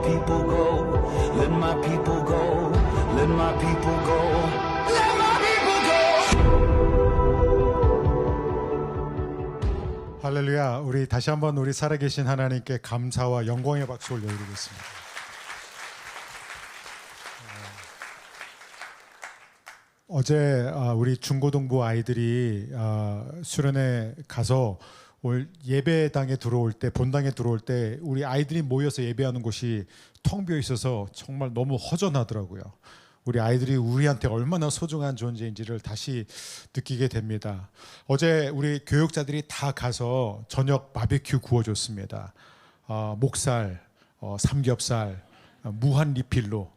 people go. Let my people go. Let my people go. Let my people go. 할렐루야. 우리 다시 한번 우리 살아계신 하나님께 감사와 영광의 박수 올려드리겠습니다. 어제 우리 중고등부 아이들이 수련회 가서 올 예배당에 들어올 때, 본당에 들어올 때 우리 아이들이 모여서 예배하는 곳이 텅 비어 있어서 정말 너무 허전하더라고요. 우리 아이들이 우리한테 얼마나 소중한 존재인지를 다시 느끼게 됩니다. 어제 우리 교육자들이 다 가서 저녁 바비큐 구워줬습니다. 목살, 삼겹살, 무한 리필로.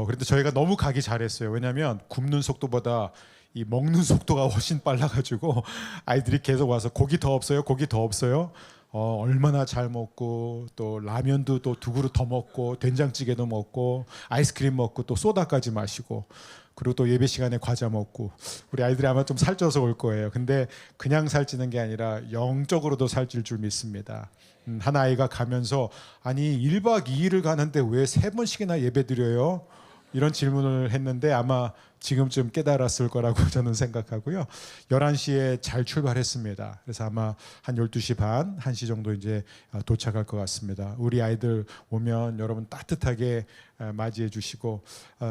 그런데 저희가 너무 가기 잘했어요. 왜냐하면 굽는 속도보다 이 먹는 속도가 훨씬 빨라가지고 아이들이 계속 와서 고기 더 없어요? 고기 더 없어요? 얼마나 잘 먹고 또 라면도 또 2그릇 더 먹고 된장찌개도 먹고 아이스크림 먹고 또 소다까지 마시고 그리고 또 예배 시간에 과자 먹고 우리 아이들이 아마 좀 살쪄서 올 거예요. 근데 그냥 살찌는 게 아니라 영적으로도 살찔 줄 믿습니다. 한 아이가 가면서 아니 1박 2일을 가는데 왜 3번씩이나 예배 드려요? 이런 질문을 했는데 아마 지금쯤 깨달았을 거라고 저는 생각하고요. 11시에 잘 출발했습니다. 그래서 아마 한 12시 반, 1시 정도 이제 도착할 것 같습니다. 우리 아이들 오면 여러분 따뜻하게 맞이해 주시고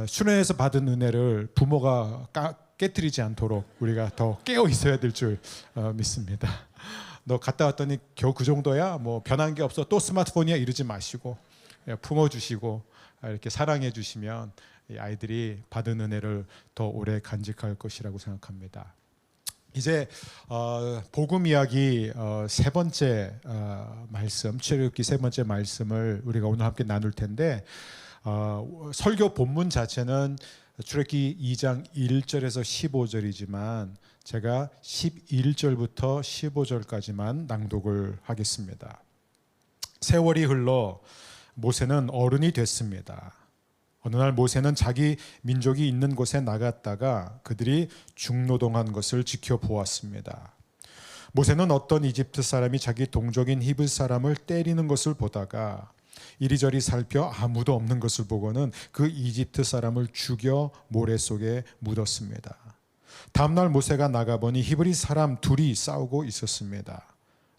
수련회에서 받은 은혜를 부모가 깨트리지 않도록 우리가 더 깨어 있어야 될 줄 믿습니다. 너 갔다 왔더니 겨우 그 정도야? 뭐 변한 게 없어? 또 스마트폰이야? 이러지 마시고 품어주시고 이렇게 사랑해 주시면 아이들이 받은 은혜를 더 오래 간직할 것이라고 생각합니다. 이제 복음 이야기 세 번째 말씀, 출애굽기 세 번째 말씀을 우리가 오늘 함께 나눌 텐데 설교 본문 자체는 출애굽기 2장 1절에서 15절이지만 제가 11절부터 15절까지만 낭독을 하겠습니다. 세월이 흘러 모세는 어른이 됐습니다. 어느 날 모세는 자기 민족이 있는 곳에 나갔다가 그들이 중노동한 것을 지켜보았습니다. 모세는 어떤 이집트 사람이 자기 동족인 히브리 사람을 때리는 것을 보다가 이리저리 살펴 아무도 없는 것을 보고는 그 이집트 사람을 죽여 모래 속에 묻었습니다. 다음날 모세가 나가보니 히브리 사람 둘이 싸우고 있었습니다.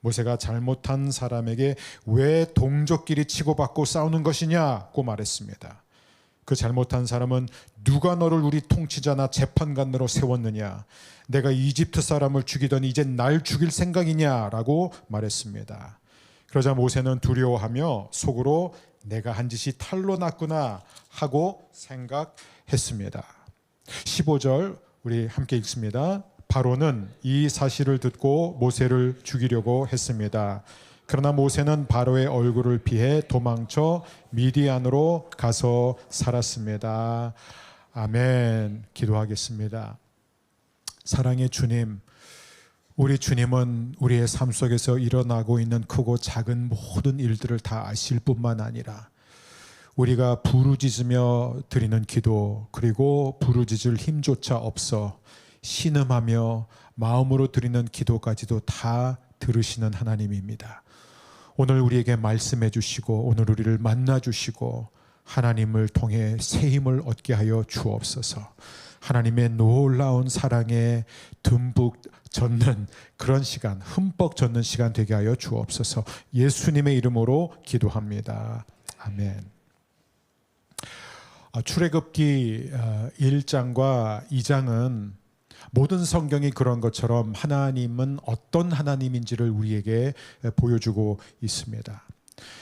모세가 잘못한 사람에게 왜 동족끼리 치고받고 싸우는 것이냐고 말했습니다. 그 잘못한 사람은 누가 너를 우리 통치자나 재판관으로 세웠느냐? 내가 이집트 사람을 죽이더니 이제 날 죽일 생각이냐라고 말했습니다. 그러자 모세는 두려워하며 속으로 내가 한 짓이 탈로 났구나 하고 생각했습니다. 15절 우리 함께 읽습니다. 바로는 이 사실을 듣고 모세를 죽이려고 했습니다. 그러나 모세는 바로의 얼굴을 피해 도망쳐 미디안으로 가서 살았습니다. 아멘. 기도하겠습니다. 사랑의 주님, 우리 주님은 우리의 삶 속에서 일어나고 있는 크고 작은 모든 일들을 다 아실 뿐만 아니라 우리가 부르짖으며 드리는 기도, 그리고 부르짖을 힘조차 없어 신음하며 마음으로 드리는 기도까지도 다 들으시는 하나님입니다. 오늘 우리에게 말씀해 주시고 오늘 우리를 만나 주시고 하나님을 통해 새 힘을 얻게 하여 주옵소서. 하나님의 놀라운 사랑에 듬뿍 젖는 그런 시간, 흠뻑 젖는 시간 되게 하여 주옵소서. 예수님의 이름으로 기도합니다. 아멘. 출애굽기 1장과 2장은 모든 성경이 그런 것처럼 하나님은 어떤 하나님인지를 우리에게 보여주고 있습니다.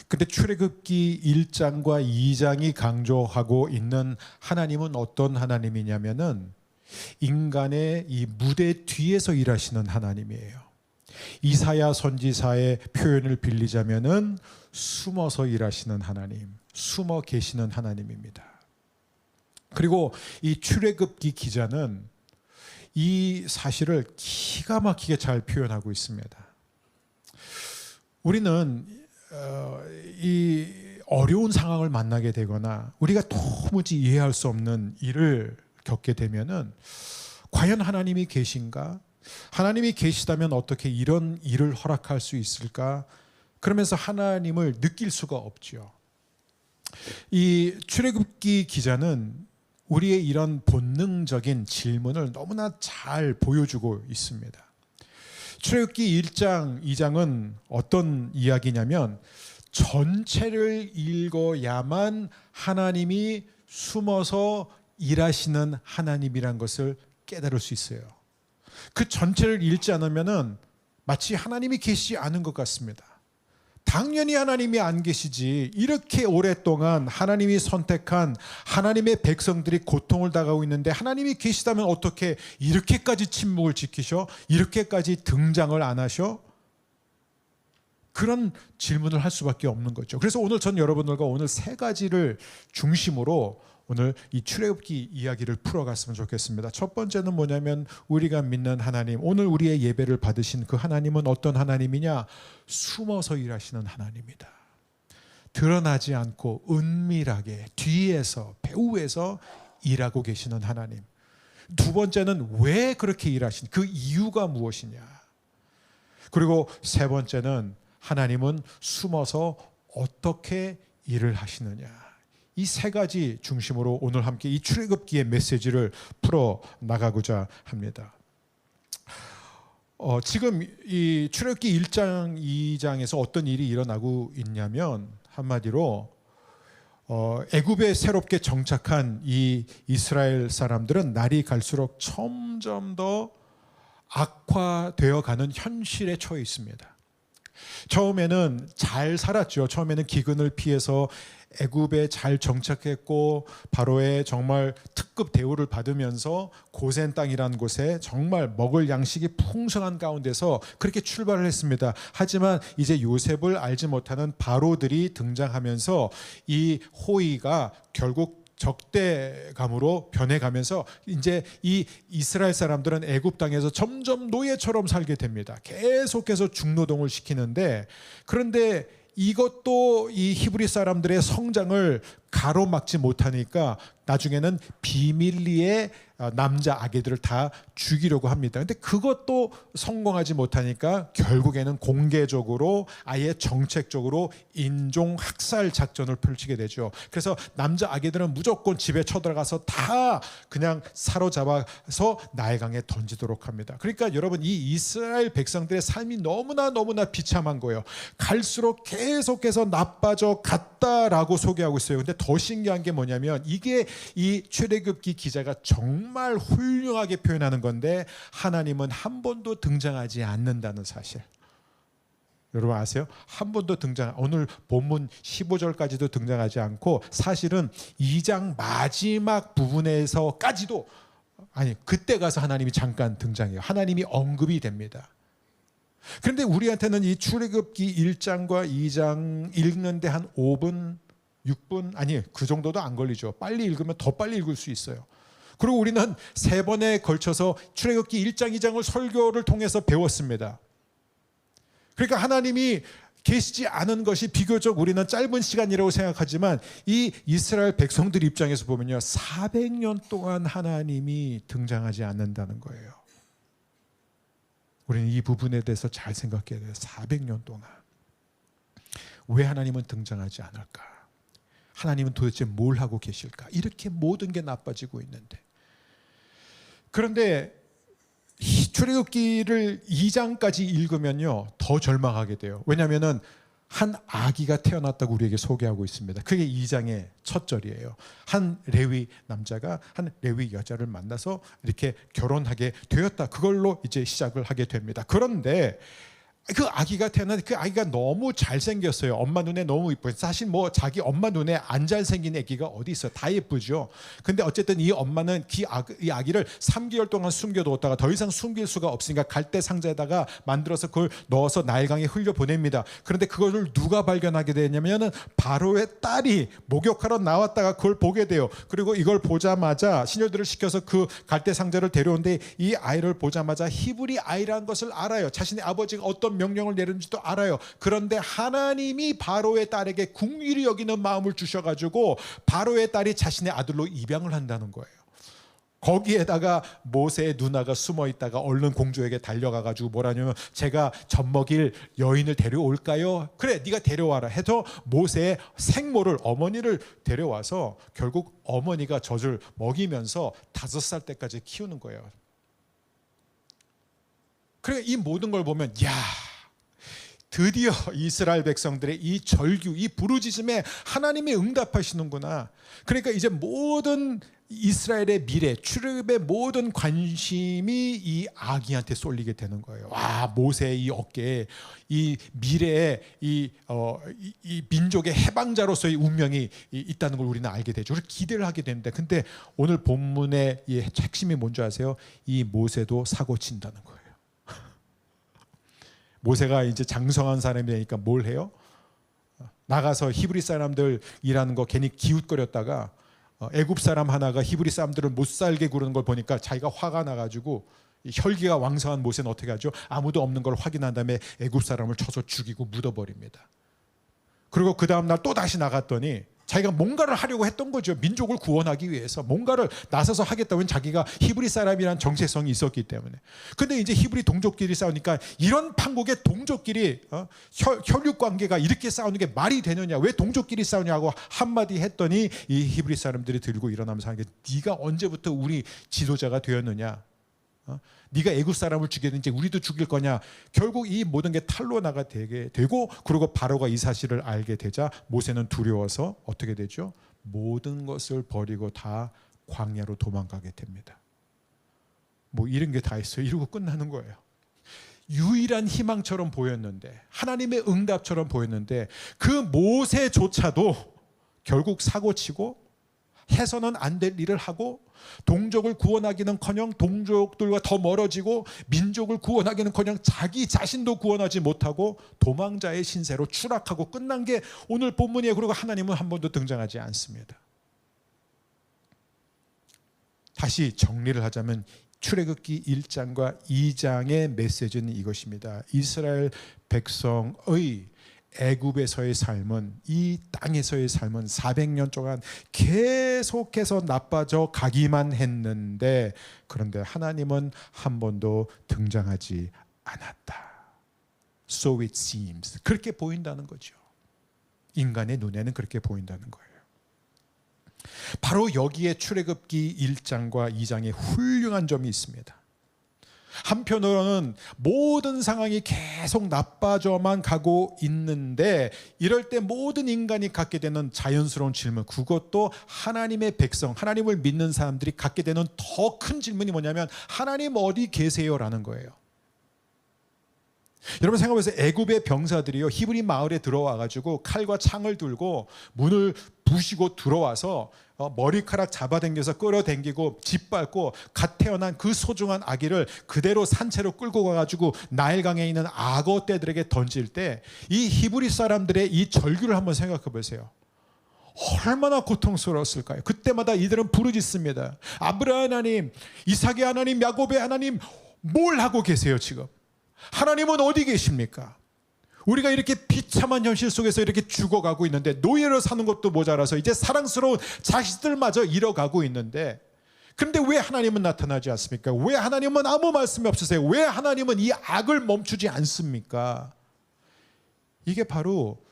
근데 출애굽기 1장과 2장이 강조하고 있는 하나님은 어떤 하나님이냐면은 인간의 이 무대 뒤에서 일하시는 하나님이에요. 이사야 선지사의 표현을 빌리자면은 숨어서 일하시는 하나님, 숨어 계시는 하나님입니다. 그리고 이 출애굽기 기자는 이 사실을 기가 막히게 잘 표현하고 있습니다. 우리는 이 어려운 상황을 만나게 되거나 우리가 도무지 이해할 수 없는 일을 겪게 되면은 과연 하나님이 계신가? 하나님이 계시다면 어떻게 이런 일을 허락할 수 있을까? 그러면서 하나님을 느낄 수가 없죠. 이 출애굽기 기자는 우리의 이런 본능적인 질문을 너무나 잘 보여주고 있습니다. 출애굽기 1장, 2장은 어떤 이야기냐면 전체를 읽어야만 하나님이 숨어서 일하시는 하나님이란 것을 깨달을 수 있어요. 그 전체를 읽지 않으면은 마치 하나님이 계시지 않은 것 같습니다. 당연히 하나님이 안 계시지. 이렇게 오랫동안 하나님이 선택한 하나님의 백성들이 고통을 당하고 있는데 하나님이 계시다면 어떻게 이렇게까지 침묵을 지키셔? 이렇게까지 등장을 안 하셔? 그런 질문을 할 수밖에 없는 거죠. 그래서 오늘 전 여러분들과 오늘 세 가지를 중심으로 오늘 이 출애굽기 이야기를 풀어갔으면 좋겠습니다. 첫 번째는 뭐냐면 우리가 믿는 하나님, 오늘 우리의 예배를 받으신 그 하나님은 어떤 하나님이냐? 숨어서 일하시는 하나님이다. 드러나지 않고 은밀하게 뒤에서 배후에서 일하고 계시는 하나님. 두 번째는 왜 그렇게 일하신 그 이유가 무엇이냐? 그리고 세 번째는 하나님은 숨어서 어떻게 일을 하시느냐? 이 세 가지 중심으로 오늘 함께 이 출애굽기의 메시지를 풀어 나가고자 합니다. 지금 이 출애굽기 1장, 2장에서 어떤 일이 일어나고 있냐면 한마디로 애굽에 새롭게 정착한 이 이스라엘 사람들은 날이 갈수록 점점 더 악화되어 가는 현실에 처해 있습니다. 처음에는 잘 살았죠. 처음에는 기근을 피해서 애굽에 잘 정착했고 바로의 정말 특급 대우를 받으면서 고센 땅이라는 곳에 정말 먹을 양식이 풍성한 가운데서 그렇게 출발을 했습니다. 하지만 이제 요셉을 알지 못하는 바로들이 등장하면서 이 호의가 결국 적대감으로 변해가면서 이제 이 이스라엘 사람들은 애굽 땅에서 점점 노예처럼 살게 됩니다. 계속해서 중노동을 시키는데 그런데 이것도 이 히브리 사람들의 성장을 가로막지 못하니까 나중에는 비밀리에 남자 아기들을 다 죽이려고 합니다. 근데 그것도 성공하지 못하니까 결국에는 공개적으로 아예 정책적으로 인종 학살 작전을 펼치게 되죠. 그래서 남자 아기들은 무조건 집에 쳐들어가서 다 그냥 사로잡아서 나일강에 던지도록 합니다. 그러니까 여러분 이 이스라엘 백성들의 삶이 너무나 비참한 거예요. 갈수록 계속해서 나빠져 갔다라고 소개하고 있어요. 근데 더 신기한 게 뭐냐면 이게 이 출애굽기 기자가 정말 훌륭하게 표현하는 건데 하나님은 한 번도 등장하지 않는다는 사실. 여러분 아세요? 한 번도 오늘 본문 15절까지도 등장하지 않고 사실은 2장 마지막 부분에서까지도 그때 가서 하나님이 잠깐 등장해요. 하나님이 언급이 됩니다. 그런데 우리한테는 이 출애굽기 1장과 2장 읽는데 한 5분 6분 그 정도도 안 걸리죠. 빨리 읽으면 더 빨리 읽을 수 있어요. 그리고 우리는 3번에 걸쳐서 출애굽기 1장 2장을 설교를 통해서 배웠습니다. 그러니까 하나님이 계시지 않은 것이 비교적 우리는 짧은 시간이라고 생각하지만 이 이스라엘 백성들 입장에서 보면요 400년 동안 하나님이 등장하지 않는다는 거예요. 우리는 이 부분에 대해서 잘 생각해야 돼요. 400년 동안 왜 하나님은 등장하지 않을까? 하나님은 도대체 뭘 하고 계실까? 이렇게 모든 게 나빠지고 있는데 그런데 출애굽기를 2장까지 읽으면요 더 절망하게 돼요. 왜냐하면 한 아기가 태어났다고 우리에게 소개하고 있습니다. 그게 2장의 첫 절이에요. 한 레위 남자가 한 레위 여자를 만나서 이렇게 결혼하게 되었다. 그걸로 이제 시작을 하게 됩니다. 그런데 그 아기가 태어났는데 그 아기가 너무 잘생겼어요. 엄마 눈에 너무 이뻐요. 사실 뭐 자기 엄마 눈에 안 잘생긴 아기가 어디 있어요. 다 예쁘죠. 근데 어쨌든 이 엄마는 이 아기를 3개월 동안 숨겨두었다가 더 이상 숨길 수가 없으니까 갈대 상자에다가 만들어서 그걸 넣어서 나일강에 흘려보냅니다. 그런데 그걸 누가 발견하게 되냐면 바로의 딸이 목욕하러 나왔다가 그걸 보게 돼요. 그리고 이걸 보자마자 시녀들을 시켜서 그 갈대 상자를 데려오는데 이 아이를 보자마자 히브리 아이라는 것을 알아요. 자신의 아버지가 어떤 명령을 내렸는지도 알아요. 그런데 하나님이 바로의 딸에게 긍휼히 여기는 마음을 주셔가지고 바로의 딸이 자신의 아들로 입양을 한다는 거예요. 거기에다가 모세의 누나가 숨어 있다가 얼른 공주에게 달려가가지고 뭐라냐면 제가 젖먹일 여인을 데려올까요? 그래 네가 데려와라 해서 모세의 생모를 어머니를 데려와서 결국 어머니가 젖을 먹이면서 5살 때까지 키우는 거예요. 그러니까 이 모든 걸 보면 야 드디어 이스라엘 백성들의 이 절규, 이 부르짖음에 하나님이 응답하시는구나. 그러니까 이제 모든 이스라엘의 미래, 출애굽의 모든 관심이 이 아기한테 쏠리게 되는 거예요. 와, 모세의 이 어깨에 이 미래의 이 민족의 해방자로서의 운명이 있다는 걸 우리는 알게 되죠. 그래서 기대를 하게 되는데, 근데 오늘 본문의 이 핵심이 뭔지 아세요? 이 모세도 사고 친다는 거예요. 모세가 이제 장성한 사람이 되니까 뭘 해요? 나가서 히브리 사람들 일하는 거 괜히 기웃거렸다가 애굽 사람 하나가 히브리 사람들을 못 살게 구르는 걸 보니까 자기가 화가 나가지고 혈기가 왕성한 모세는 어떻게 하죠? 아무도 없는 걸 확인한 다음에 애굽 사람을 쳐서 죽이고 묻어버립니다. 그리고 그 다음 날 또 다시 나갔더니 자기가 뭔가를 하려고 했던 거죠. 민족을 구원하기 위해서 뭔가를 나서서 하겠다면 자기가 히브리 사람이라는 정체성이 있었기 때문에. 근데 이제 히브리 동족끼리 싸우니까 이런 판국의 동족끼리 혈육 관계가 이렇게 싸우는 게 말이 되느냐, 왜 동족끼리 싸우냐고 한마디 했더니 이 히브리 사람들이 들고 일어나면서 하는 게 네가 언제부터 우리 지도자가 되었느냐, 네가 애굽 사람을 죽였는지 우리도 죽일 거냐. 결국 이 모든 게 탄로 나가 되게 되고, 그리고 바로가 이 사실을 알게 되자 모세는 두려워서 어떻게 되죠? 모든 것을 버리고 다 광야로 도망가게 됩니다. 뭐 이런 게 다 있어요. 이러고 끝나는 거예요. 유일한 희망처럼 보였는데, 하나님의 응답처럼 보였는데, 그 모세조차도 결국 사고치고 해서는 안 될 일을 하고, 동족을 구원하기는커녕 동족들과 더 멀어지고, 민족을 구원하기는커녕 자기 자신도 구원하지 못하고 도망자의 신세로 추락하고 끝난 게 오늘 본문이에요. 그리고 하나님은 한 번도 등장하지 않습니다. 다시 정리를 하자면 출애굽기 1장과 2장의 메시지는 이것입니다. 이스라엘 백성의 애굽에서의 삶은, 이 땅에서의 삶은 400년 동안 계속해서 나빠져 가기만 했는데, 그런데 하나님은 한 번도 등장하지 않았다. So it seems. 그렇게 보인다는 거죠. 인간의 눈에는 그렇게 보인다는 거예요. 바로 여기에 출애굽기 1장과 2장에 훌륭한 점이 있습니다. 한편으로는 모든 상황이 계속 나빠져만 가고 있는데, 이럴 때 모든 인간이 갖게 되는 자연스러운 질문, 그것도 하나님의 백성, 하나님을 믿는 사람들이 갖게 되는 더 큰 질문이 뭐냐면 하나님 어디 계세요? 라는 거예요. 여러분 생각해보세요. 애굽의 병사들이요, 히브리 마을에 들어와가지고 칼과 창을 들고 문을 부시고 들어와서 머리카락 잡아당겨서 끌어당기고 짓밟고 갓 태어난 그 소중한 아기를 그대로 산채로 끌고 가가지고 나일강에 있는 악어 떼들에게 던질 때, 이 히브리 사람들의 이 절규를 한번 생각해 보세요. 얼마나 고통스러웠을까요? 그때마다 이들은 부르짖습니다. 아브라함 하나님, 이삭의 하나님, 야곱의 하나님, 뭘 하고 계세요 지금? 하나님은 어디 계십니까? 우리가 이렇게 비참한 현실 속에서 이렇게 죽어가고 있는데, 노예로 사는 것도 모자라서 이제 사랑스러운 자식들마저 잃어가고 있는데, 그런데 왜 하나님은 나타나지 않습니까? 왜 하나님은 아무 말씀이 없으세요? 왜 하나님은 이 악을 멈추지 않습니까? 이게 바로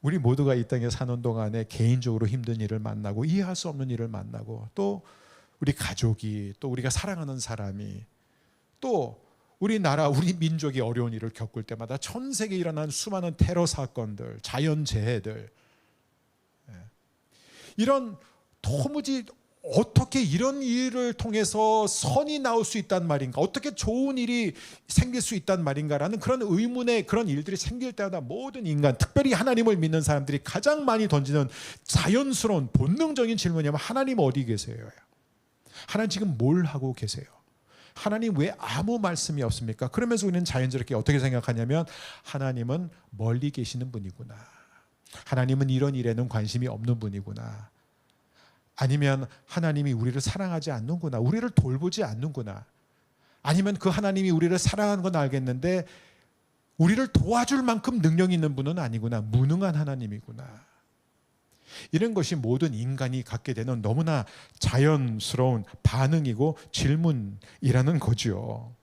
우리 모두가 이 땅에 사는 동안에 개인적으로 힘든 일을 만나고, 이해할 수 없는 일을 만나고, 또 우리 가족이, 또 우리가 사랑하는 사람이, 또 우리나라, 우리 민족이 어려운 일을 겪을 때마다 전 세계에 일어난 수많은 테러 사건들, 자연재해들, 이런 도무지 어떻게 이런 일을 통해서 선이 나올 수 있단 말인가, 어떻게 좋은 일이 생길 수 있단 말인가라는 그런 의문의 그런 일들이 생길 때마다 모든 인간, 특별히 하나님을 믿는 사람들이 가장 많이 던지는 자연스러운 본능적인 질문이면 하나님 어디 계세요? 하나님 지금 뭘 하고 계세요? 하나님 왜 아무 말씀이 없습니까? 그러면서 우리는 자연스럽게 어떻게 생각하냐면 하나님은 멀리 계시는 분이구나, 하나님은 이런 일에는 관심이 없는 분이구나, 아니면 하나님이 우리를 사랑하지 않는구나, 우리를 돌보지 않는구나, 아니면 그 하나님이 우리를 사랑하는 건 알겠는데 우리를 도와줄 만큼 능력 있는 분은 아니구나, 무능한 하나님이구나. 이런 것이 모든 인간이 갖게 되는 너무나 자연스러운 반응이고 질문이라는 거죠.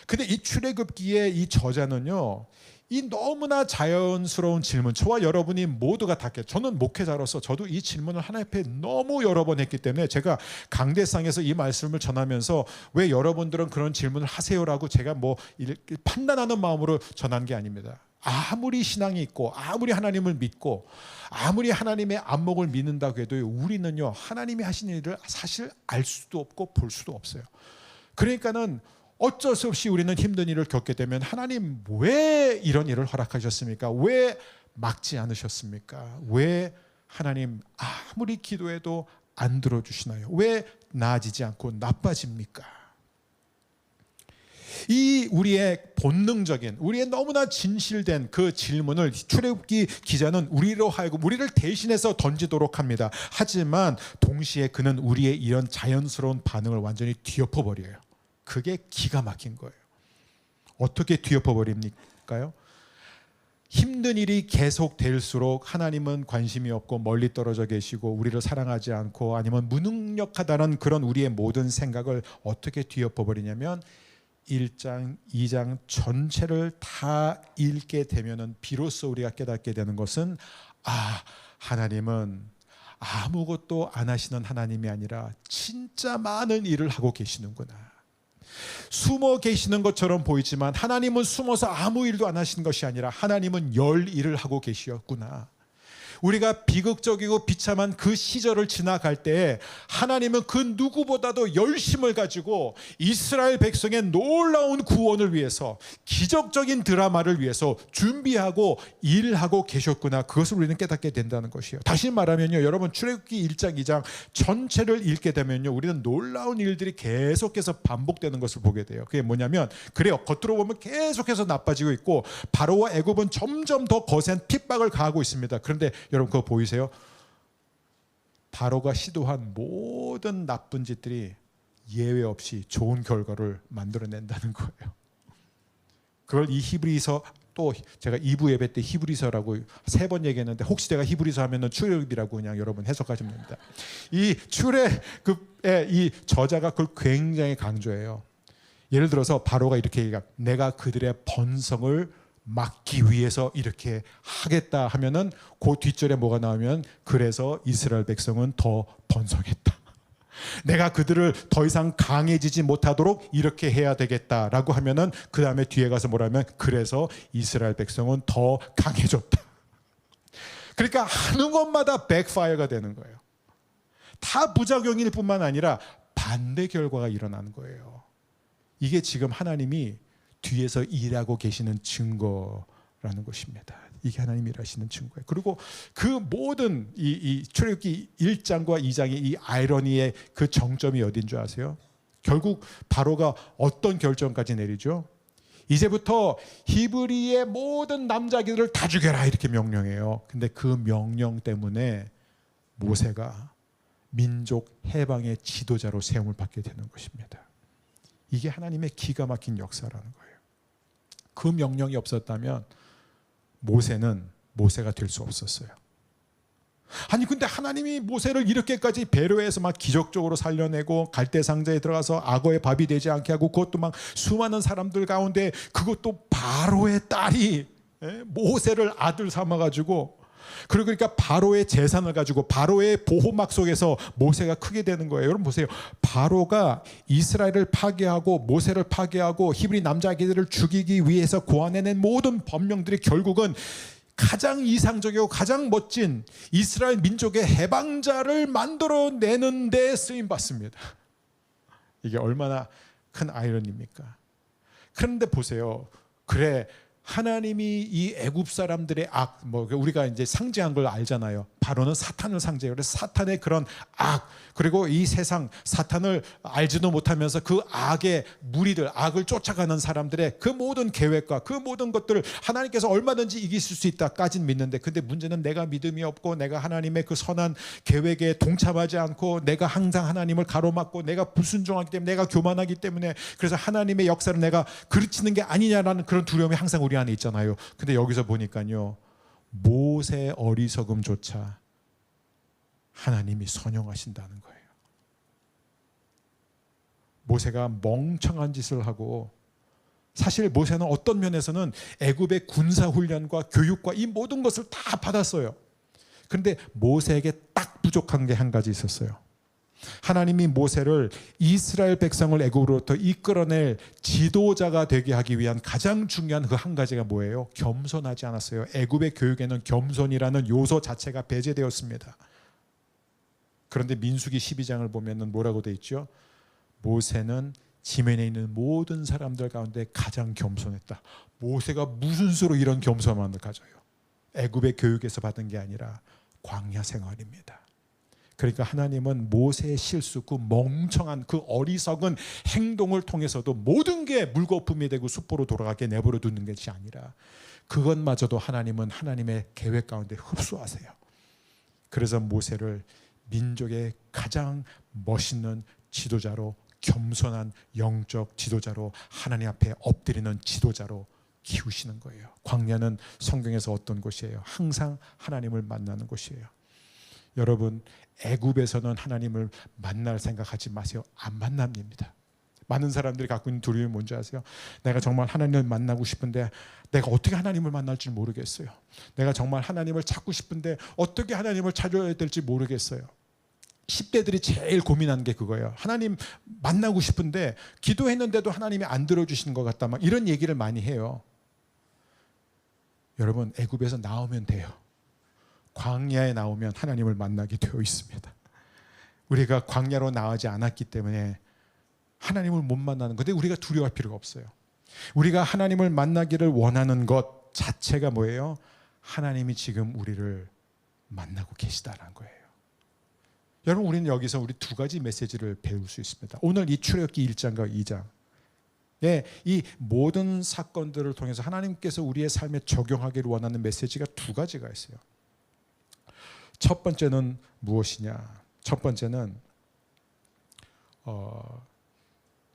근데 이 출애굽기의 이 저자는요, 이 너무나 자연스러운 질문, 저와 여러분이 모두가 다 저는 목회자로서 저도 이 질문을 하나님 앞에 너무 여러 번 했기 때문에 제가 강대상에서 이 말씀을 전하면서 왜 여러분들은 그런 질문을 하세요라고 제가 뭐 이렇게 판단하는 마음으로 전한 게 아닙니다. 아무리 신앙이 있고 아무리 하나님을 믿고 아무리 하나님의 안목을 믿는다고 해도 우리는요, 하나님이 하신 일을 사실 알 수도 없고 볼 수도 없어요. 그러니까는 어쩔 수 없이 우리는 힘든 일을 겪게 되면 하나님 왜 이런 일을 허락하셨습니까? 왜 막지 않으셨습니까? 왜 하나님 아무리 기도해도 안 들어주시나요? 왜 나아지지 않고 나빠집니까? 이 우리의 본능적인, 우리의 너무나 진실된 그 질문을 출애굽기 기자는 우리로 하여금 우리를 대신해서 던지도록 합니다. 하지만 동시에 그는 우리의 이런 자연스러운 반응을 완전히 뒤엎어버려요. 그게 기가 막힌 거예요. 어떻게 뒤엎어버립니까요? 힘든 일이 계속될수록 하나님은 관심이 없고 멀리 떨어져 계시고 우리를 사랑하지 않고 아니면 무능력하다는 그런 우리의 모든 생각을 어떻게 뒤엎어버리냐면 1장, 2장 전체를 다 읽게 되면은 비로소 우리가 깨닫게 되는 것은 하나님은 아무것도 안 하시는 하나님이 아니라 진짜 많은 일을 하고 계시는구나. 숨어 계시는 것처럼 보이지만 하나님은 숨어서 아무 일도 안 하시는 것이 아니라 하나님은 열 일을 하고 계시었구나. 우리가 비극적이고 비참한 그 시절을 지나갈 때 하나님은 그 누구보다도 열심을 가지고 이스라엘 백성의 놀라운 구원을 위해서 기적적인 드라마를 위해서 준비하고 일하고 계셨구나. 그것을 우리는 깨닫게 된다는 것이에요. 다시 말하면요, 여러분 출애굽기 1장 2장 전체를 읽게 되면요, 우리는 놀라운 일들이 계속해서 반복되는 것을 보게 돼요. 그게 뭐냐면, 그래요, 겉으로 보면 계속해서 나빠지고 있고 바로와 애굽은 점점 더 거센 핍박을 가하고 있습니다. 그런데 여러분 그거 보이세요? 바로가 시도한 모든 나쁜 짓들이 예외 없이 좋은 결과를 만들어낸다는 거예요. 그걸 이 히브리서, 또 제가 2부 예배 때 히브리서라고 3번 얘기했는데 혹시 제가 히브리서 하면은 출애굽이라고 그냥 여러분 해석하시면 됩니다. 이 출애굽의 이 저자가 그걸 굉장히 강조해요. 예를 들어서 바로가 이렇게 얘기해요. 내가 그들의 번성을 막기 위해서 이렇게 하겠다 하면은 그 뒷절에 뭐가 나오면 그래서 이스라엘 백성은 더 번성했다. 내가 그들을 더 이상 강해지지 못하도록 이렇게 해야 되겠다라고 하면은 그 다음에 뒤에 가서 뭐라면 그래서 이스라엘 백성은 더 강해졌다. 그러니까 하는 것마다 백파이어가 되는 거예요. 다 부작용일 뿐만 아니라 반대 결과가 일어나는 거예요. 이게 지금 하나님이 뒤에서 일하고 계시는 증거라는 것입니다. 이게 하나님이 일하시는 증거예요. 그리고 그 모든 이 출애굽기 1장과 2장의 이 아이러니의 그 정점이 어딘 줄 아세요? 결국 바로가 어떤 결정까지 내리죠? 이제부터 히브리의 모든 남자기들을 다 죽여라 이렇게 명령해요. 근데 그 명령 때문에 모세가 민족 해방의 지도자로 세움을 받게 되는 것입니다. 이게 하나님의 기가 막힌 역사라는 거예요. 그 명령이 없었다면 모세는 모세가 될 수 없었어요. 아니 근데 하나님이 모세를 이렇게까지 배려해서 막 기적적으로 살려내고 갈대 상자에 들어가서 악어의 밥이 되지 않게 하고 그것도 막 수많은 사람들 가운데 그것도 바로의 딸이 모세를 아들 삼아가지고 그러니까 바로의 재산을 가지고 바로의 보호막 속에서 모세가 크게 되는 거예요. 여러분 보세요. 바로가 이스라엘을 파괴하고 모세를 파괴하고 히브리 남자아기들을 죽이기 위해서 고안해낸 모든 법령들이 결국은 가장 이상적이고 가장 멋진 이스라엘 민족의 해방자를 만들어내는 데 쓰임받습니다. 이게 얼마나 큰 아이러니입니까? 그런데 보세요. 그래 하나님이 이 애굽 사람들의 악, 뭐 우리가 이제 상징한 걸 알잖아요. 바로는 사탄을 상징해요. 그래서 사탄의 그런 악, 그리고 이 세상 사탄을 알지도 못하면서 그 악의 무리들, 악을 쫓아가는 사람들의 그 모든 계획과 그 모든 것들을 하나님께서 얼마든지 이기실 수 있다까지는 믿는데, 근데 문제는 내가 믿음이 없고 내가 하나님의 그 선한 계획에 동참하지 않고 내가 항상 하나님을 가로막고 내가 불순종하기 때문에 내가 교만하기 때문에 그래서 하나님의 역사를 내가 그르치는 게 아니냐라는 그런 두려움이 항상 우리 안에 있잖아요. 근데 여기서 보니까요, 모세의 어리석음조차 하나님이 선용하신다는 거예요. 모세가 멍청한 짓을 하고, 사실 모세는 어떤 면에서는 애굽의 군사훈련과 교육과 이 모든 것을 다 받았어요. 그런데 모세에게 딱 부족한 게 한 가지 있었어요. 하나님이 모세를 이스라엘 백성을 애굽으로부터 이끌어낼 지도자가 되게 하기 위한 가장 중요한 그 한 가지가 뭐예요? 겸손하지 않았어요. 애굽의 교육에는 겸손이라는 요소 자체가 배제되었습니다. 그런데 민수기 12장을 보면 뭐라고 돼 있죠? 모세는 지면에 있는 모든 사람들 가운데 가장 겸손했다. 모세가 무슨 수로 이런 겸손함을 가져요? 애굽의 교육에서 받은 게 아니라 광야 생활입니다. 그러니까 하나님은 모세의 실수, 그 멍청한 그 어리석은 행동을 통해서도 모든 게 물거품이 되고 숲으로 돌아가게 내버려 두는 것이 아니라 그것마저도 하나님은 하나님의 계획 가운데 흡수하세요. 그래서 모세를 민족의 가장 멋있는 지도자로, 겸손한 영적 지도자로, 하나님 앞에 엎드리는 지도자로 키우시는 거예요. 광야는 성경에서 어떤 곳이에요? 항상 하나님을 만나는 곳이에요. 여러분, 애굽에서는 하나님을 만날 생각하지 마세요. 안 만납니다. 많은 사람들이 갖고 있는 두려움이 뭔지 아세요? 내가 정말 하나님을 만나고 싶은데 내가 어떻게 하나님을 만날지 모르겠어요. 내가 정말 하나님을 찾고 싶은데 어떻게 하나님을 찾아야 될지 모르겠어요. 10대들이 제일 고민하는 게 그거예요. 하나님 만나고 싶은데 기도했는데도 하나님이 안 들어주시는 것 같다, 막 이런 얘기를 많이 해요. 여러분, 애굽에서 나오면 돼요. 광야에 나오면 하나님을 만나게 되어 있습니다. 우리가 광야로 나오지 않았기 때문에 하나님을 못 만나는 건데 우리가 두려워할 필요가 없어요. 우리가 하나님을 만나기를 원하는 것 자체가 뭐예요? 하나님이 지금 우리를 만나고 계시다는 거예요. 여러분, 우리는 여기서 우리 두 가지 메시지를 배울 수 있습니다. 오늘 이 출애굽기 1장과 2장, 이 모든 사건들을 통해서 하나님께서 우리의 삶에 적용하기를 원하는 메시지가 두 가지가 있어요. 첫 번째는 무엇이냐? 첫 번째는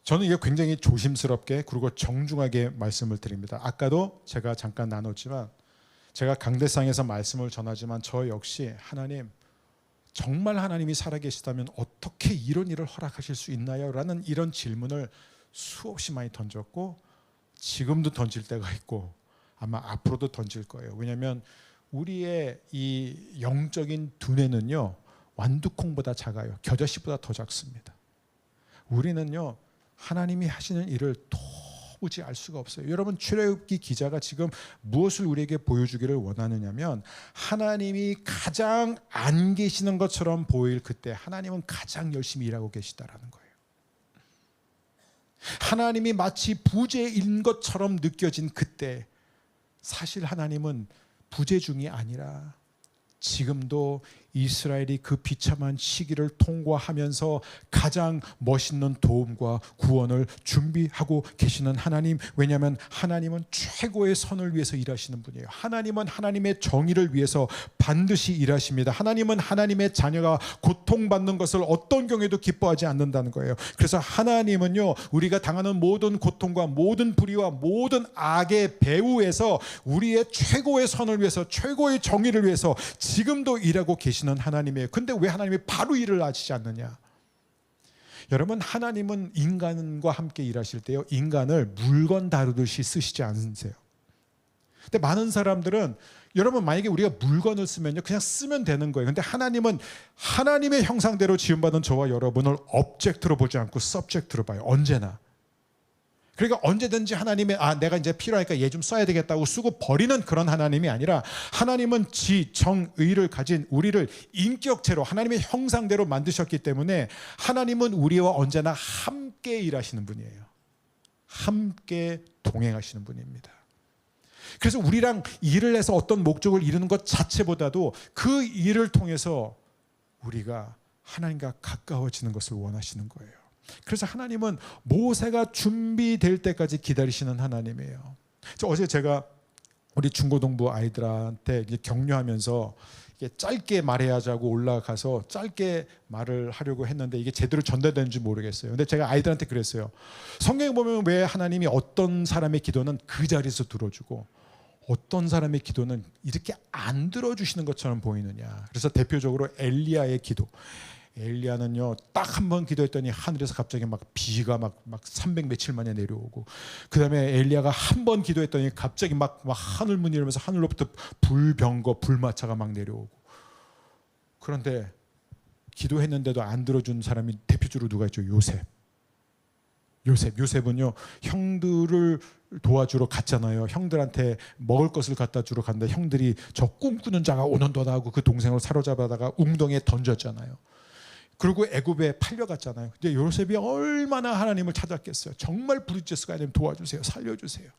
저는 이게 굉장히 조심스럽게 그리고 정중하게 말씀을 드립니다. 아까도 제가 잠깐 나눴지만, 제가 강대상에서 말씀을 전하지만 저 역시 하나님, 정말 하나님이 살아계시다면 어떻게 이런 일을 허락하실 수 있나요? 라는 이런 질문을 수없이 많이 던졌고, 지금도 던질 때가 있고 아마 앞으로도 던질 거예요. 왜냐하면 우리의 이 영적인 두뇌는요, 완두콩보다 작아요. 겨자씨보다 더 작습니다. 우리는요, 하나님이 하시는 일을 도무지 알 수가 없어요. 여러분, 출애굽기 기자가 지금 무엇을 우리에게 보여주기를 원하느냐면, 하나님이 가장 안 계시는 것처럼 보일 그때 하나님은 가장 열심히 일하고 계시다라는 거예요. 하나님이 마치 부재인 것처럼 느껴진 그때, 사실 하나님은 부재중이 아니라 지금도 이스라엘이 그 비참한 시기를 통과하면서 가장 멋있는 도움과 구원을 준비하고 계시는 하나님. 왜냐하면 하나님은 최고의 선을 위해서 일하시는 분이에요. 하나님은 하나님의 정의를 위해서 반드시 일하십니다. 하나님은 하나님의 자녀가 고통받는 것을 어떤 경우에도 기뻐하지 않는다는 거예요. 그래서 하나님은요, 우리가 당하는 모든 고통과 모든 불의와 모든 악의 배후에서 우리의 최고의 선을 위해서, 최고의 정의를 위해서 지금도 일하고 계시는 하나님이에요. 근데 왜 하나님이 바로 일을 하시지 않느냐? 여러분, 하나님은 인간과 함께 일하실 때요, 인간을 물건 다루듯이 쓰시지 않으세요. 근데 많은 사람들은, 여러분, 만약에 우리가 물건을 쓰면요, 그냥 쓰면 되는 거예요. 근데 하나님은 하나님의 형상대로 지음받은 저와 여러분을 object로 보지 않고 subject로 봐요. 언제나. 그러니까 언제든지 하나님의 내가 이제 필요하니까 얘 좀 써야 되겠다고 쓰고 버리는 그런 하나님이 아니라, 하나님은 지, 정, 의를 가진 우리를 인격체로 하나님의 형상대로 만드셨기 때문에 하나님은 우리와 언제나 함께 일하시는 분이에요. 함께 동행하시는 분입니다. 그래서 우리랑 일을 해서 어떤 목적을 이루는 것 자체보다도 그 일을 통해서 우리가 하나님과 가까워지는 것을 원하시는 거예요. 그래서 하나님은 모세가 준비될 때까지 기다리시는 하나님이에요. 어제 제가 우리 중고등부 아이들한테 격려하면서 이게 짧게 말해야자고 올라가서 짧게 말을 하려고 했는데 이게 제대로 전달되는지 모르겠어요. 근데 제가 아이들한테 그랬어요. 성경에 보면 왜 하나님이 어떤 사람의 기도는 그 자리에서 들어주고 어떤 사람의 기도는 이렇게 안 들어주시는 것처럼 보이느냐. 그래서 대표적으로 엘리야의 기도. 엘리야는요, 딱 한 번 기도했더니 하늘에서 갑자기 막 비가 막 300 며칠 만에 내려오고, 그 다음에 엘리야가 한 번 기도했더니 갑자기 막 하늘 문이 열면서 하늘로부터 불병거 불마차가 막 내려오고. 그런데 기도했는데도 안 들어준 사람이 대표적으로 누가 있죠? 요셉은요, 형들을 도와주러 갔잖아요. 형들한테 먹을 것을 갖다 주러 갔는데 형들이 저 꿈꾸는 자가 오는도다 하고 그 동생을 사로잡아다가 웅덩이에 던졌잖아요. 그리고 애굽에 팔려갔잖아요. 근데 요셉이 얼마나 하나님을 찾았겠어요. 정말 부르짖어서 하나님 도와주세요, 살려주세요.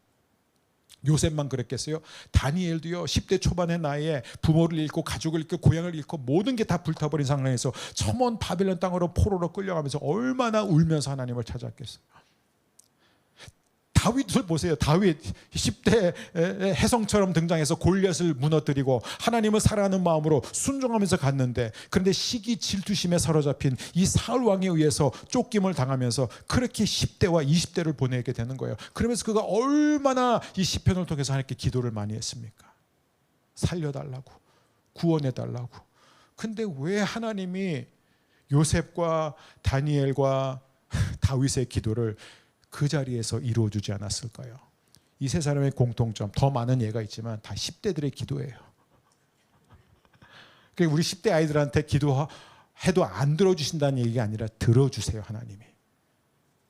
요셉만 그랬겠어요? 다니엘도요, 10대 초반의 나이에 부모를 잃고 가족을 잃고 고향을 잃고 모든 게 다 불타버린 상황에서 첨언 바벨론 땅으로 포로로 끌려가면서 얼마나 울면서 하나님을 찾았겠어요. 다윗을 보세요. 다윗 10대 혜성처럼 등장해서 골리앗을 무너뜨리고 하나님을 사랑하는 마음으로 순종하면서 갔는데, 그런데 시기 질투심에 사로잡힌 이 사울 왕에 의해서 쫓김을 당하면서 그렇게 10대와 20대를 보내게 되는 거예요. 그러면서 그가 얼마나 이 시편을 통해서 하나님께 기도를 많이 했습니까? 살려달라고, 구원해달라고. 근데 왜 하나님이 요셉과 다니엘과 다윗의 기도를 그 자리에서 이루어주지 않았을까요? 이 세 사람의 공통점, 더 많은 예가 있지만 다 10대들의 기도예요. 그러니까 우리 10대 아이들한테 기도해도 안 들어주신다는 얘기가 아니라 들어주세요, 하나님이.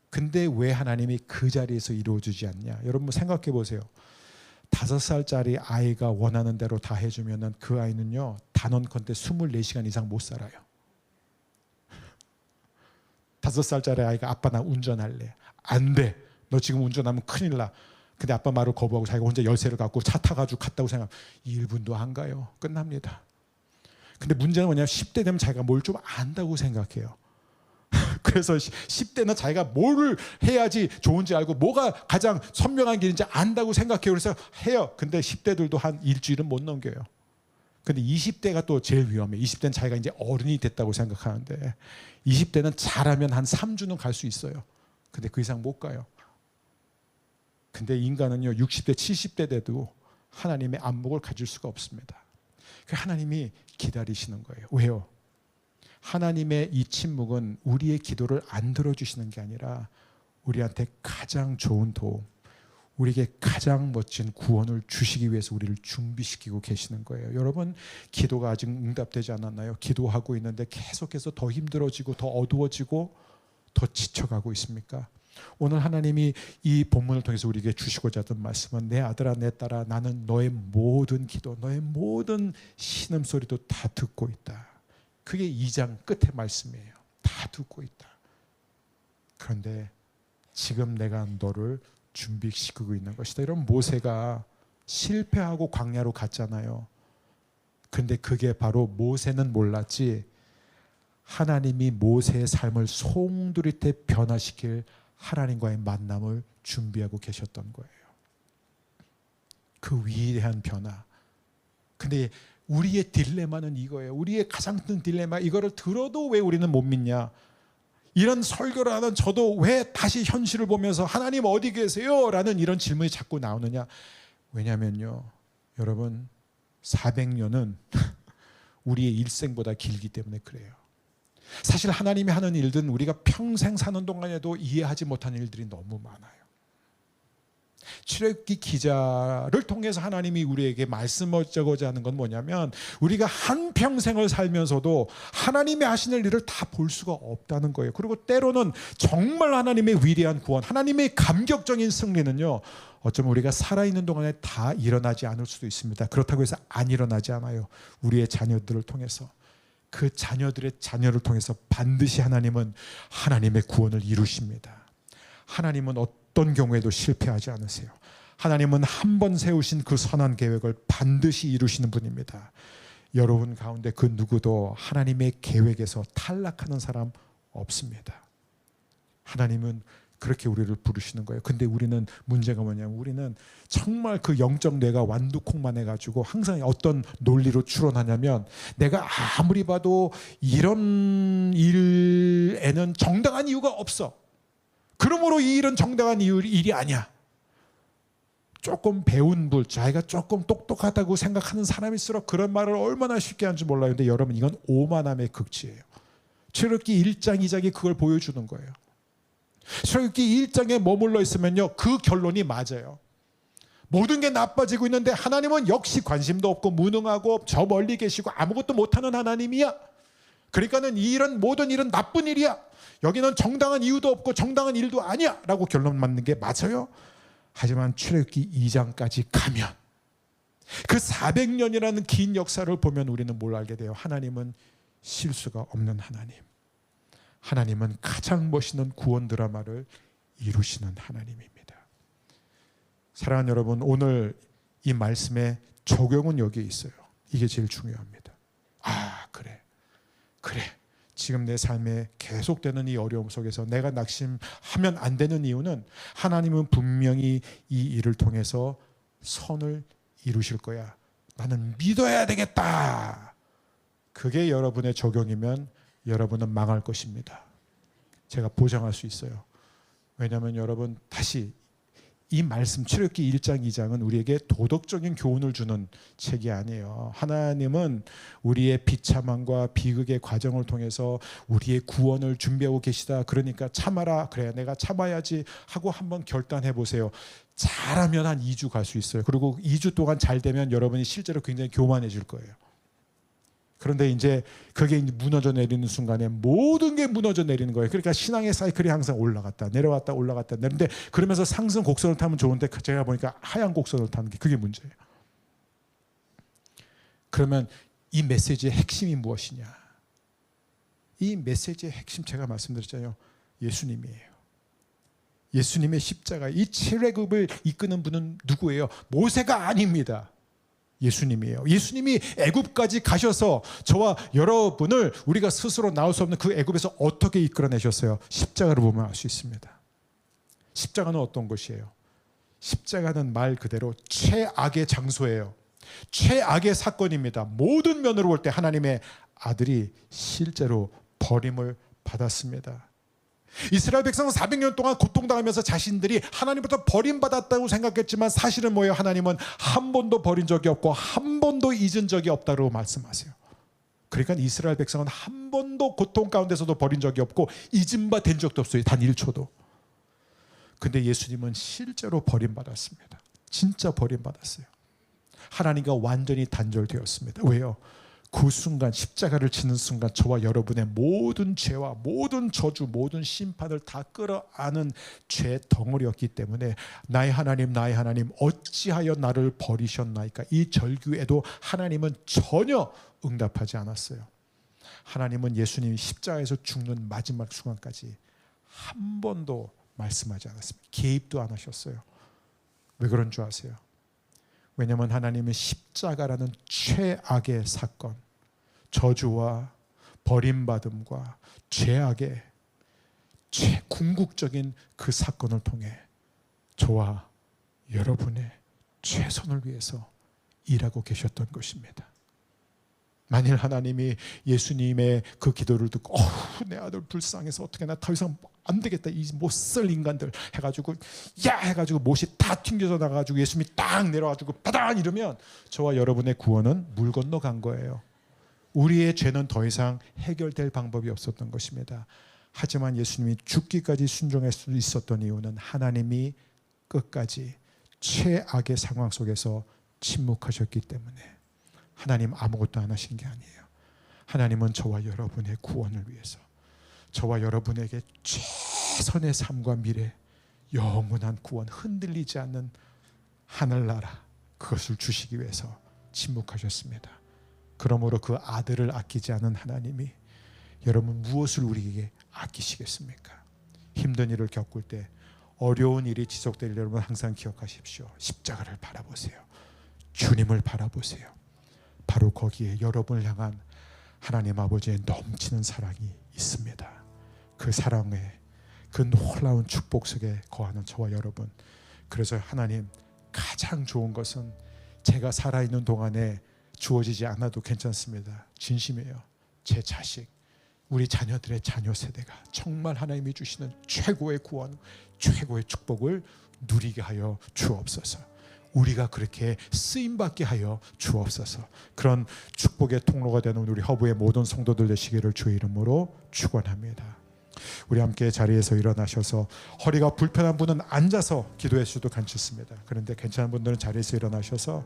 근데 왜 하나님이 그 자리에서 이루어주지 않냐? 여러분 생각해 보세요. 5살짜리 아이가 원하는 대로 다 해주면 그 아이는요, 단언컨대 24시간 이상 못 살아요. 5살짜리 아이가 아빠 나 운전할래. 안 돼. 너 지금 운전하면 큰일 나. 근데 아빠 말을 거부하고 자기가 혼자 열쇠를 갖고 차 타가지고 갔다고 생각하면 1분도 안 가요. 끝납니다. 근데 문제는 뭐냐면 10대 되면 자기가 뭘 좀 안다고 생각해요. 그래서 10대는 자기가 뭘 해야지 좋은지 알고 뭐가 가장 선명한 길인지 안다고 생각해요. 그래서 해요. 근데 10대들도 한 일주일은 못 넘겨요. 근데 20대가 또 제일 위험해. 20대는 자기가 이제 어른이 됐다고 생각하는데 20대는 잘하면 한 3주는 갈 수 있어요. 근데 그 이상 못 가요. 근데 인간은요, 60대 70대 돼도 하나님의 안목을 가질 수가 없습니다. 하나님이 기다리시는 거예요. 왜요? 하나님의 이 침묵은 우리의 기도를 안 들어주시는 게 아니라 우리한테 가장 좋은 도움, 우리에게 가장 멋진 구원을 주시기 위해서 우리를 준비시키고 계시는 거예요. 여러분, 기도가 아직 응답되지 않았나요? 기도하고 있는데 계속해서 더 힘들어지고 더 어두워지고 더 지쳐가고 있습니까? 오늘 하나님이 이 본문을 통해서 우리에게 주시고자 하던 말씀은, 내 아들아 내 딸아, 나는 너의 모든 기도, 너의 모든 신음소리도 다 듣고 있다. 그게 2장 끝의 말씀이에요. 다 듣고 있다. 그런데 지금 내가 너를 준비시키고 있는 것이다. 이런 모세가 실패하고 광야로 갔잖아요. 근데 그게 바로 모세는 몰랐지 하나님이 모세의 삶을 송두리째 변화시킬 하나님과의 만남을 준비하고 계셨던 거예요. 그 위대한 변화. 근데 우리의 딜레마는 이거예요. 우리의 가장 큰 딜레마, 이거를 들어도 왜 우리는 못 믿냐? 이런 설교를 하던 저도 왜 다시 현실을 보면서 하나님 어디 계세요? 라는 이런 질문이 자꾸 나오느냐? 왜냐면요, 여러분, 400년은 우리의 일생보다 길기 때문에 그래요. 사실 하나님이 하는 일들은 우리가 평생 사는 동안에도 이해하지 못한 일들이 너무 많아요. 출애굽기 기자를 통해서 하나님이 우리에게 말씀하고자 하는 건 뭐냐면, 우리가 한평생을 살면서도 하나님이 하시는 일을 다 볼 수가 없다는 거예요. 그리고 때로는 정말 하나님의 위대한 구원, 하나님의 감격적인 승리는요, 어쩌면 우리가 살아있는 동안에 다 일어나지 않을 수도 있습니다. 그렇다고 해서 안 일어나지 않아요. 우리의 자녀들을 통해서, 그 자녀들의 자녀를 통해서 반드시 하나님은 하나님의 구원을 이루십니다. 하나님은 어떤 경우에도 실패하지 않으세요. 하나님은 한 번 세우신 그 선한 계획을 반드시 이루시는 분입니다. 여러분 가운데 그 누구도 하나님의 계획에서 탈락하는 사람 없습니다. 하나님은 그렇게 우리를 부르시는 거예요. 근데 우리는 문제가 뭐냐면, 우리는 정말 그 영적 뇌가 완두콩만해가지고 항상 어떤 논리로 추론하냐면, 내가 아무리 봐도 이런 일에는 정당한 이유가 없어. 그러므로 이 일은 정당한 일이 아니야. 조금 배운 분, 자기가 조금 똑똑하다고 생각하는 사람일수록 그런 말을 얼마나 쉽게 하는지 몰라요. 근데 여러분, 이건 오만함의 극치예요. 출애굽기 1장 2장이 그걸 보여주는 거예요. 출애굽기 1장에 머물러 있으면요, 그 결론이 맞아요. 모든 게 나빠지고 있는데 하나님은 역시 관심도 없고 무능하고 저 멀리 계시고 아무것도 못하는 하나님이야. 그러니까는 이런 모든 일은 나쁜 일이야. 여기는 정당한 이유도 없고 정당한 일도 아니야 라고 결론 맞는 게 맞아요. 하지만 출애굽기 2장까지 가면 그 400년이라는 긴 역사를 보면 우리는 뭘 알게 돼요? 하나님은 실수가 없는 하나님, 하나님은 가장 멋있는 구원 드라마를 이루시는 하나님입니다. 사랑하는 여러분, 오늘 이 말씀의 적용은 여기에 있어요. 이게 제일 중요합니다. 아, 그래 지금 내 삶에 계속되는 이 어려움 속에서 내가 낙심하면 안 되는 이유는 하나님은 분명히 이 일을 통해서 선을 이루실 거야. 나는 믿어야 되겠다. 그게 여러분의 적용이면 여러분은 망할 것입니다. 제가 보장할 수 있어요. 왜냐하면 여러분, 다시 이 말씀 출애굽기 1장 2장은 우리에게 도덕적인 교훈을 주는 책이 아니에요. 하나님은 우리의 비참함과 비극의 과정을 통해서 우리의 구원을 준비하고 계시다. 그러니까 참아라. 그래, 내가 참아야지 하고 한번 결단해 보세요. 잘하면 한 2주 갈 수 있어요. 그리고 2주 동안 잘 되면 여러분이 실제로 굉장히 교만해질 거예요. 그런데 이제 그게 이제 무너져 내리는 순간에 모든 게 무너져 내리는 거예요. 그러니까 신앙의 사이클이 항상 올라갔다 내려왔다 올라갔다 내리는데, 그러면서 상승 곡선을 타면 좋은데 제가 보니까 하향 곡선을 타는 게 그게 문제예요. 그러면 이 메시지의 핵심이 무엇이냐? 이 메시지의 핵심, 제가 말씀드렸잖아요. 예수님이에요. 예수님의 십자가, 이 출애굽을 이끄는 분은 누구예요? 모세가 아닙니다. 예수님이에요. 예수님이 애굽까지 가셔서 저와 여러분을 우리가 스스로 나올 수 없는 그 애굽에서 어떻게 이끌어내셨어요? 십자가를 보면 알 수 있습니다. 십자가는 어떤 것이에요? 십자가는 말 그대로 최악의 장소예요. 최악의 사건입니다. 모든 면으로 볼 때 하나님의 아들이 실제로 버림을 받았습니다. 이스라엘 백성은 400년 동안 고통당하면서 자신들이 하나님부터 버림받았다고 생각했지만 사실은 뭐예요? 하나님은 한 번도 버린 적이 없고 한 번도 잊은 적이 없다고 말씀하세요. 그러니까 이스라엘 백성은 한 번도 고통 가운데서도 버린 적이 없고 잊은 바 된 적도 없어요. 단 1초도. 근데 예수님은 실제로 버림받았습니다. 진짜 버림받았어요. 하나님과 완전히 단절되었습니다. 왜요? 그 순간, 십자가를 지는 순간 저와 여러분의 모든 죄와 모든 저주, 모든 심판을 다 끌어안은 죄 덩어리였기 때문에 나의 하나님 어찌하여 나를 버리셨나이까? 이 절규에도 하나님은 전혀 응답하지 않았어요. 하나님은 예수님이 십자가에서 죽는 마지막 순간까지 한 번도 말씀하지 않았습니다. 개입도 안 하셨어요. 왜 그런 줄 아세요? 왜냐하면 하나님은 십자가라는 최악의 사건, 저주와 버림받음과 죄악의 궁극적인 그 사건을 통해 저와 여러분의 최선을 위해서 일하고 계셨던 것입니다. 만일 하나님이 예수님의 그 기도를 듣고 내 아들 불쌍해서 어떻게 나 더 이상 안 되겠다, 이 못 쓸 인간들 해가지고 야 해가지고 못이 다 튕겨져 나가가지고 예수님이 딱 내려가지고 바단 이러면 저와 여러분의 구원은 물 건너 간 거예요. 우리의 죄는 더 이상 해결될 방법이 없었던 것입니다. 하지만 예수님이 죽기까지 순종할 수 있었던 이유는 하나님이 끝까지 최악의 상황 속에서 침묵하셨기 때문에. 하나님 아무것도 안 하신 게 아니에요. 하나님은 저와 여러분의 구원을 위해서, 저와 여러분에게 최선의 삶과 미래, 영원한 구원, 흔들리지 않는 하늘나라, 그것을 주시기 위해서 침묵하셨습니다. 그러므로 그 아들을 아끼지 않은 하나님이 여러분 무엇을 우리에게 아끼시겠습니까? 힘든 일을 겪을 때, 어려운 일이 지속될 여러분 항상 기억하십시오. 십자가를 바라보세요. 주님을 바라보세요. 바로 거기에 여러분을 향한 하나님 아버지의 넘치는 사랑이 있습니다. 그 사랑에, 그 놀라운 축복 속에 거하는 저와 여러분. 그래서 하나님, 가장 좋은 것은 제가 살아있는 동안에 주어지지 않아도 괜찮습니다. 진심이에요. 제 자식, 우리 자녀들의 자녀 세대가 정말 하나님이 주시는 최고의 구원, 최고의 축복을 누리게 하여 주옵소서. 우리가 그렇게 쓰임받게 하여 주옵소서. 그런 축복의 통로가 되는 우리 허브의 모든 성도들 되시기를 주의 이름으로 축원합니다. 우리 함께 자리에서 일어나셔서, 허리가 불편한 분은 앉아서 기도하셔도 괜찮습니다. 그런데 괜찮은 분들은 자리에서 일어나셔서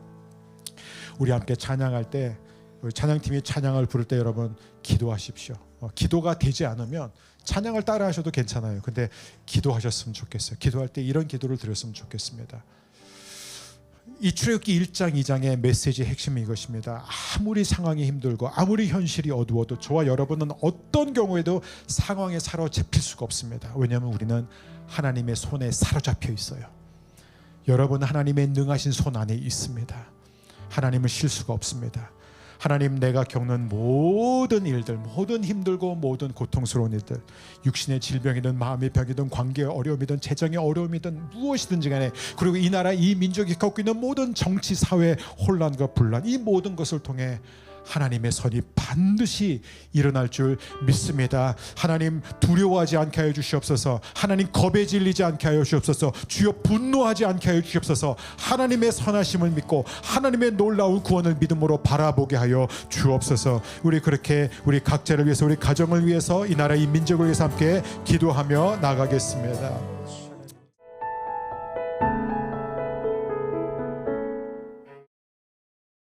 우리 함께 찬양할 때, 우리 찬양팀이 찬양을 부를 때 여러분 기도하십시오. 기도가 되지 않으면 찬양을 따라 하셔도 괜찮아요. 근데 기도하셨으면 좋겠어요. 기도할 때 이런 기도를 드렸으면 좋겠습니다. 이 출애굽기 1장 2장의 메시지의 핵심이 이것입니다. 아무리 상황이 힘들고 아무리 현실이 어두워도 저와 여러분은 어떤 경우에도 상황에 사로잡힐 수가 없습니다. 왜냐하면 우리는 하나님의 손에 사로잡혀 있어요. 여러분은 하나님의 능하신 손 안에 있습니다. 하나님은 쉴 수가 없습니다. 하나님, 내가 겪는 모든 일들, 모든 힘들고 모든 고통스러운 일들, 육신의 질병이든 마음의 병이든 관계의 어려움이든 재정의 어려움이든 무엇이든지 간에, 그리고 이 나라 이 민족이 겪고 있는 모든 정치 사회 혼란과 분란, 이 모든 것을 통해 하나님의 선이 반드시 일어날 줄 믿습니다. 하나님, 두려워하지 않게 하여 주시옵소서. 하나님, 겁에 질리지 않게 하여 주시옵소서. 주여, 분노하지 않게 하여 주시옵소서. 하나님의 선하심을 믿고 하나님의 놀라운 구원을 믿음으로 바라보게 하여 주옵소서. 우리 그렇게 우리 각자를 위해서, 우리 가정을 위해서, 이 나라 이 민족을 위해서 함께 기도하며 나가겠습니다.